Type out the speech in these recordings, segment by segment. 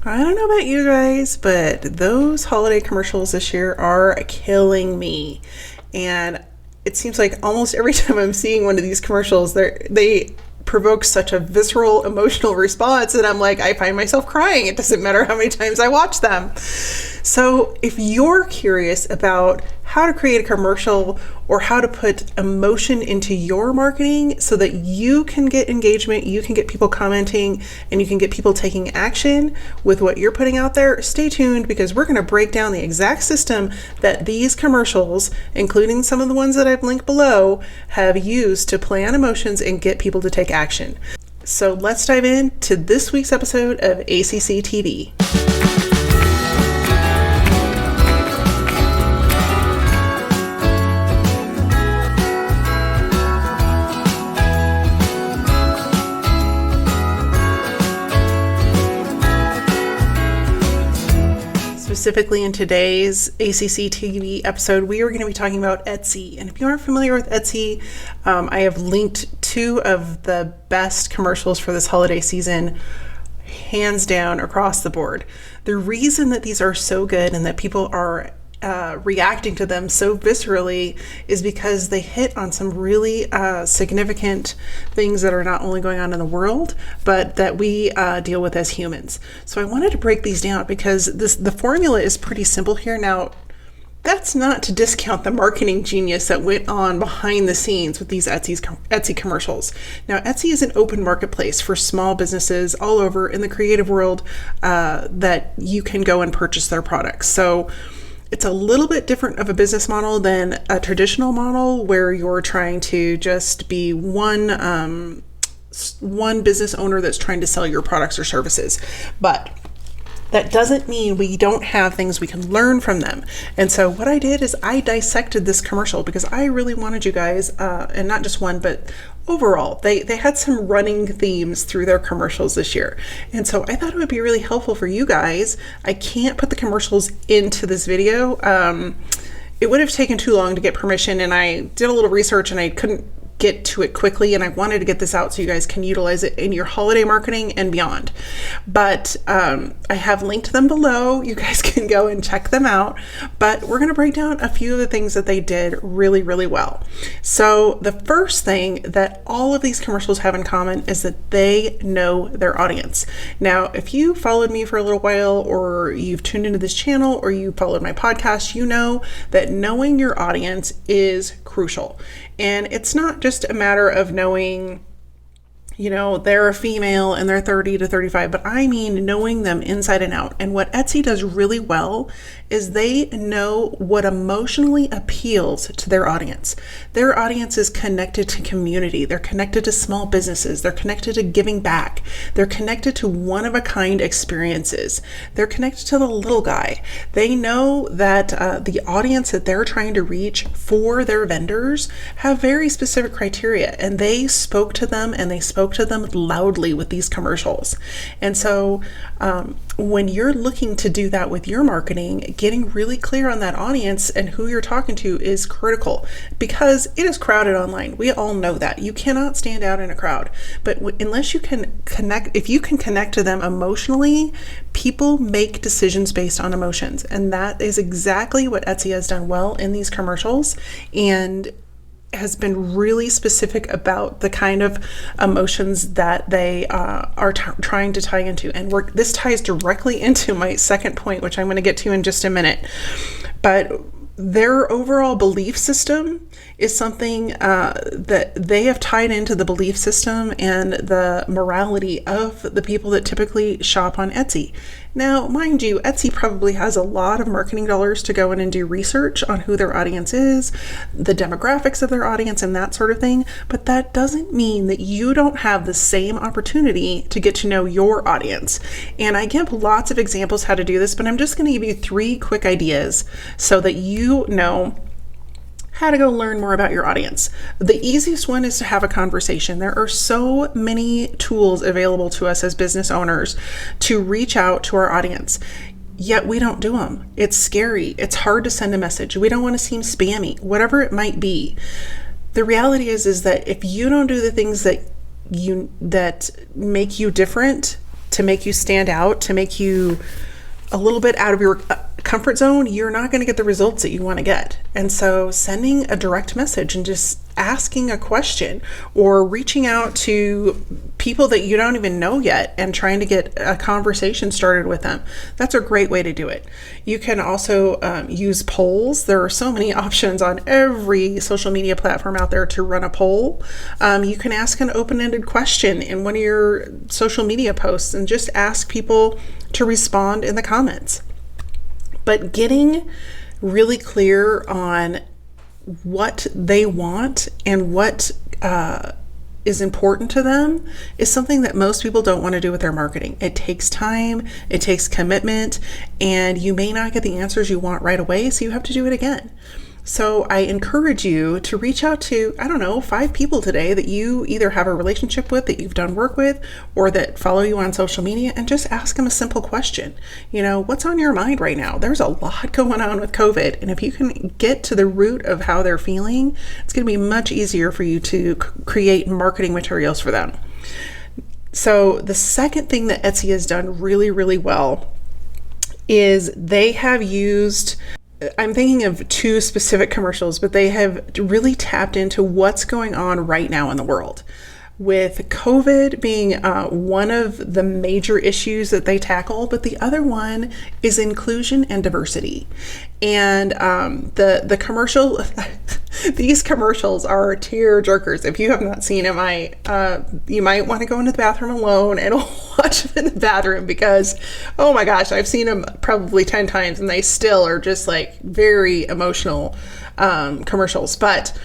I don't know about you guys, but those holiday commercials this year are killing me. And it seems like almost every time I'm seeing one of these commercials, they provoke such a visceral emotional response, and I'm like, I find myself crying. It doesn't matter how many times I watch them. So if you're curious about how to create a commercial or how to put emotion into your marketing so that you can get engagement, you can get people commenting, and you can get people taking action with what you're putting out there, stay tuned, because we're going to break down the exact system that these commercials, including some of the ones that I've linked below, have used to plan emotions and get people to take action. So let's dive into this week's episode of ACC-TV. Specifically in today's ACC-TV episode, we are going to be talking about Etsy. And if you aren't familiar with Etsy, I have linked two of the best commercials for this holiday season, hands down across the board. The reason that these are so good and that people are reacting to them so viscerally is because they hit on some really significant things that are not only going on in the world, but that we deal with as humans. So I wanted to break these down because the formula is pretty simple here. Now, that's not to discount the marketing genius that went on behind the scenes with these Etsy commercials. Now, Etsy is an open marketplace for small businesses all over in the creative world that you can go and purchase their products. So it's a little bit different of a business model than a traditional model where you're trying to just be one business owner that's trying to sell your products or services. But that doesn't mean we don't have things we can learn from them. And so what I did is I dissected this commercial because I really wanted you guys, and not just one, but overall, they had some running themes through their commercials this year. And so I thought it would be really helpful for you guys. I can't put the commercials into this video. It would have taken too long to get permission, and I did a little research and I couldn't get to it quickly, and I wanted to get this out so you guys can utilize it in your holiday marketing and beyond. But I have linked them below. You guys can go and check them out. But we're going to break down a few of the things that they did really, really well. So the first thing that all of these commercials have in common is that they know their audience. Now, if you followed me for a little while, or you've tuned into this channel, or you followed my podcast, you know that knowing your audience is crucial. And it's not just a matter of knowing, they're a female and they're 30 to 35, but I mean knowing them inside and out. And what Etsy does really well is they know what emotionally appeals to their audience. Their audience is connected to community. They're connected to small businesses. They're connected to giving back. They're connected to one-of-a-kind experiences. They're connected to the little guy. They know that the audience that they're trying to reach for their vendors have very specific criteria, and they spoke to them, and they spoke to them loudly with these commercials. And so when you're looking to do that with your marketing, getting really clear on that audience and who you're talking to is critical, because it is crowded online. We all know that. You cannot stand out in a crowd. But unless you can connect, if you can connect to them emotionally, people make decisions based on emotions. And that is exactly what Etsy has done well in these commercials, and has been really specific about the kind of emotions that they are trying to tie into. And this ties directly into my second point, which I'm going to get to in just a minute. But their overall belief system is something that they have tied into the belief system and the morality of the people that typically shop on Etsy. Now, mind you, Etsy probably has a lot of marketing dollars to go in and do research on who their audience is, the demographics of their audience, and that sort of thing. But that doesn't mean that you don't have the same opportunity to get to know your audience. And I give lots of examples how to do this, but I'm just going to give you 3 quick ideas so that you know how to go learn more about your audience. The easiest one is to have a conversation. There are so many tools available to us as business owners to reach out to our audience, yet we don't do them. It's scary. It's hard to send a message. We don't want to seem spammy, whatever it might be. The reality is that if you don't do the things that make you different, to make you stand out, to make you a little bit out of your comfort zone, you're not going to get the results that you want to get. And so sending a direct message and just asking a question or reaching out to people that you don't even know yet and trying to get a conversation started with them, that's a great way to do it. You can also use polls. There are so many options on every social media platform out there to run a poll. You can ask an open-ended question in one of your social media posts and just ask people to respond in the comments. But getting really clear on what they want and what is important to them is something that most people don't want to do with their marketing. It takes time, it takes commitment, and you may not get the answers you want right away, so you have to do it again. So I encourage you to reach out to, 5 people today that you either have a relationship with, that you've done work with, or that follow you on social media, and just ask them a simple question. What's on your mind right now? There's a lot going on with COVID, and if you can get to the root of how they're feeling, it's going to be much easier for you to create marketing materials for them. So the second thing that Etsy has done really, really well is they have used, I'm thinking of 2 specific commercials, but they have really tapped into what's going on right now in the world. With COVID being one of the major issues that they tackle, but the other one is inclusion and diversity. And the commercial, these commercials are tear jerkers. If you have not seen them, you might want to go into the bathroom alone and watch them in the bathroom, because, oh my gosh, I've seen them probably 10 times and they still are just like very emotional commercials. But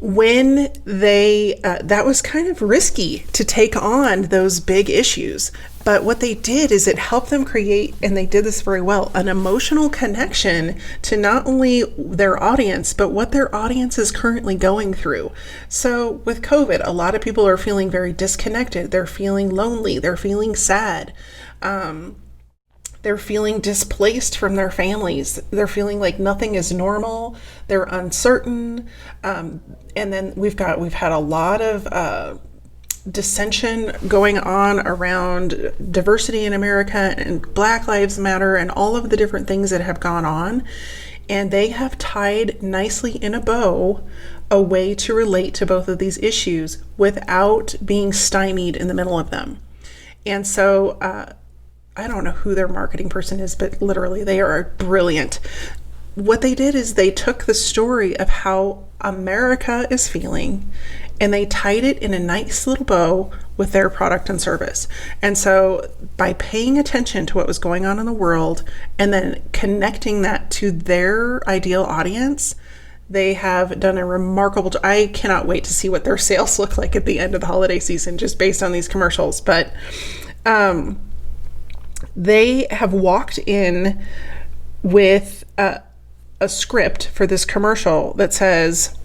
when they, that was kind of risky to take on those big issues. But what they did is it helped them create, and they did this very well, an emotional connection to not only their audience, but what their audience is currently going through. So with COVID, a lot of people are feeling very disconnected. They're feeling lonely. They're feeling sad. They're feeling displaced from their families. They're feeling like nothing is normal. They're uncertain. And then we've had a lot of dissension going on around diversity in America and Black Lives Matter and all of the different things that have gone on. And they have tied nicely in a bow a way to relate to both of these issues without being stymied in the middle of them. And so, I don't know who their marketing person is, but literally they are brilliant. What they did is they took the story of how America is feeling and they tied it in a nice little bow with their product and service. And so by paying attention to what was going on in the world and then connecting that to their ideal audience, they have done a remarkable job. I cannot wait to see what their sales look like at the end of the holiday season, just based on these commercials. But they have walked in with a script for this commercial that says,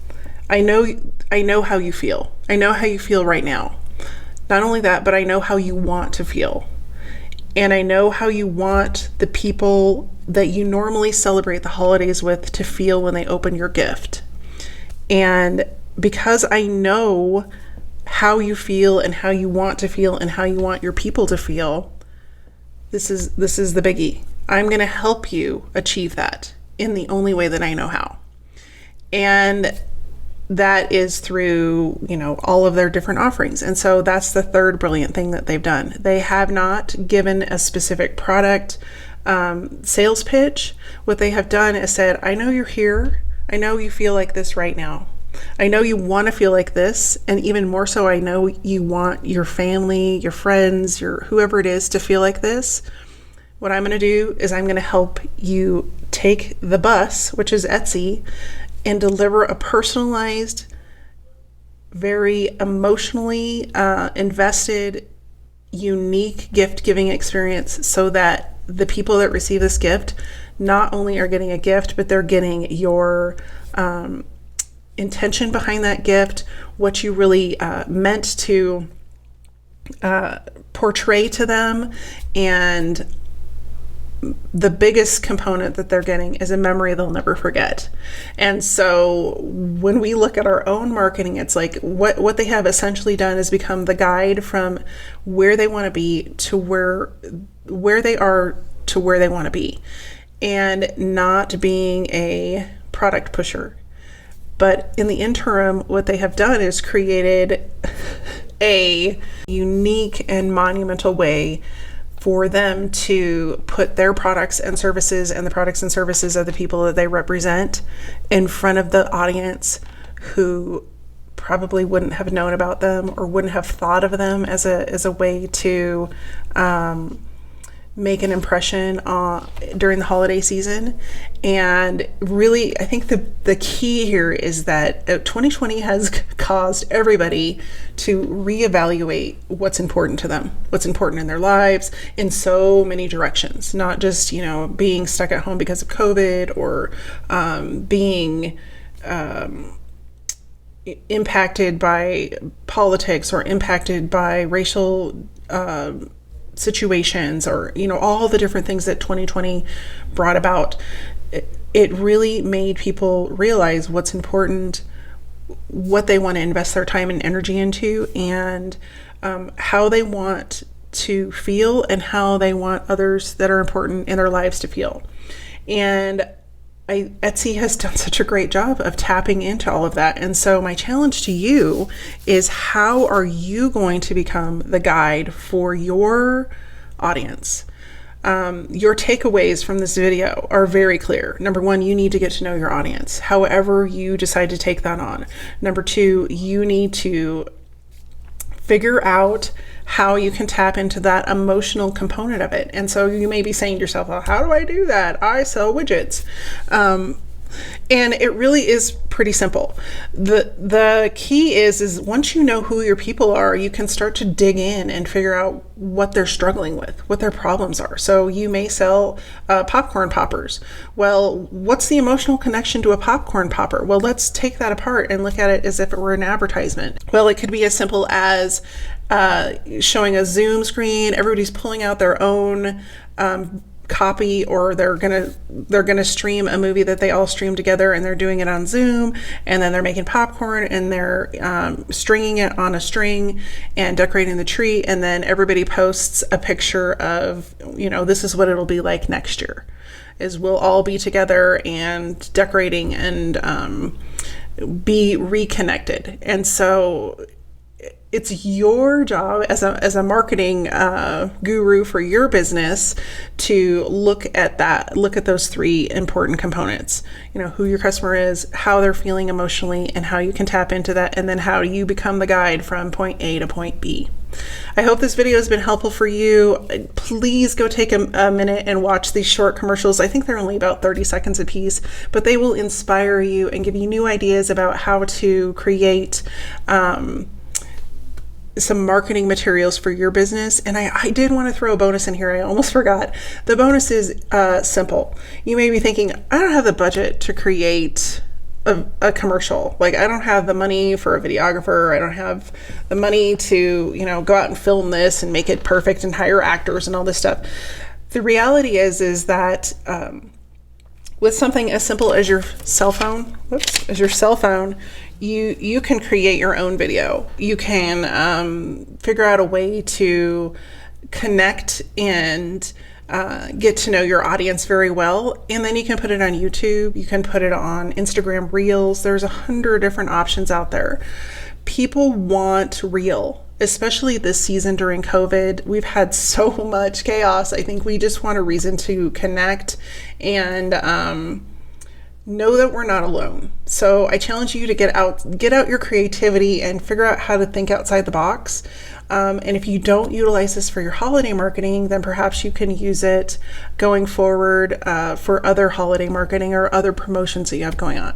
I know how you feel. I know how you feel right now. Not only that, but I know how you want to feel. And I know how you want the people that you normally celebrate the holidays with to feel when they open your gift. And because I know how you feel and how you want to feel and how you want your people to feel, this is the biggie. I'm going to help you achieve that in the only way that I know how. And that is through, all of their different offerings. And so that's the third brilliant thing that they've done. They have not given a specific product sales pitch. What they have done is said, I know you're here. I know you feel like this right now. I know you want to feel like this. And even more so, I know you want your family, your friends, your whoever it is to feel like this. What I'm going to do is I'm going to help you take the bus, which is Etsy, and deliver a personalized, very emotionally invested, unique gift-giving experience so that the people that receive this gift not only are getting a gift, but they're getting your intention behind that gift, what you really meant to portray to them, and the biggest component that they're getting is a memory they'll never forget. And so when we look at our own marketing, it's like what they have essentially done is become the guide from where they want to be to where they are to where they want to be, and not being a product pusher. But in the interim, what they have done is created a unique and monumental way for them to put their products and services and the products and services of the people that they represent in front of the audience who probably wouldn't have known about them or wouldn't have thought of them as a way to make an impression during the holiday season. And really, I think the key here is that 2020 has caused everybody to reevaluate what's important to them, what's important in their lives in so many directions, not just, being stuck at home because of COVID or being impacted by politics or impacted by racial situations, or all the different things that 2020 brought about. It really made people realize what's important, what they want to invest their time and energy into, and how they want to feel and how they want others that are important in their lives to feel. And Etsy has done such a great job of tapping into all of that. And so my challenge to you is, how are you going to become the guide for your audience? Your takeaways from this video are very clear. Number one, you need to get to know your audience, however you decide to take that on. Number two, you need to figure out how you can tap into that emotional component of it. And so you may be saying to yourself, well, how do I do that? I sell widgets. And it really is pretty simple. The key is once you know who your people are, you can start to dig in and figure out what they're struggling with, what their problems are. So you may sell popcorn poppers. Well, what's the emotional connection to a popcorn popper? Well, let's take that apart and look at it as if it were an advertisement. Well, it could be as simple as showing a Zoom screen. Everybody's pulling out their own copy, or they're gonna stream a movie that they all stream together, and they're doing it on Zoom, and then they're making popcorn and they're stringing it on a string and decorating the tree, and then everybody posts a picture of, this is what it'll be like next year, is we'll all be together and decorating and be reconnected. And so it's your job as a marketing guru for your business to look at those three important components. Who your customer is, how they're feeling emotionally, and how you can tap into that, and then how you become the guide from point A to point B. I hope this video has been helpful for you. Please go take a minute and watch these short commercials. I think they're only about 30 seconds a piece, but they will inspire you and give you new ideas about how to create some marketing materials for your business. And I did want to throw a bonus in here. I almost forgot. The bonus is simple. You may be thinking, I don't have the budget to create a commercial. Like, I don't have the money for a videographer. I don't have the money to, go out and film this and make it perfect and hire actors and all this stuff. The reality is that with something as simple as your cell phone, you can create your own video. You can figure out a way to connect and get to know your audience very well. And then you can put it on YouTube. You can put it on Instagram Reels. There's 100 different options out there. People want real, especially this season during COVID. We've had so much chaos. I think we just want a reason to connect and know that we're not alone. So I challenge you to get out your creativity and figure out how to think outside the box. And if you don't utilize this for your holiday marketing, then perhaps you can use it going forward for other holiday marketing or other promotions that you have going on.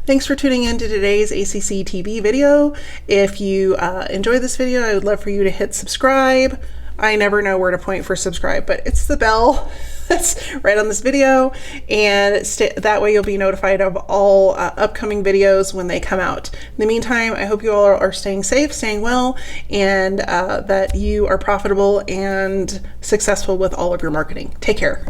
Thanks for tuning in to today's ACC-TV video. If you enjoyed this video, I would love for you to hit subscribe. I never know where to point for subscribe, but it's the bell that's right on this video, and that way you'll be notified of all upcoming videos when they come out. In the meantime, I hope you all are staying safe, staying well, and that you are profitable and successful with all of your marketing. Take care.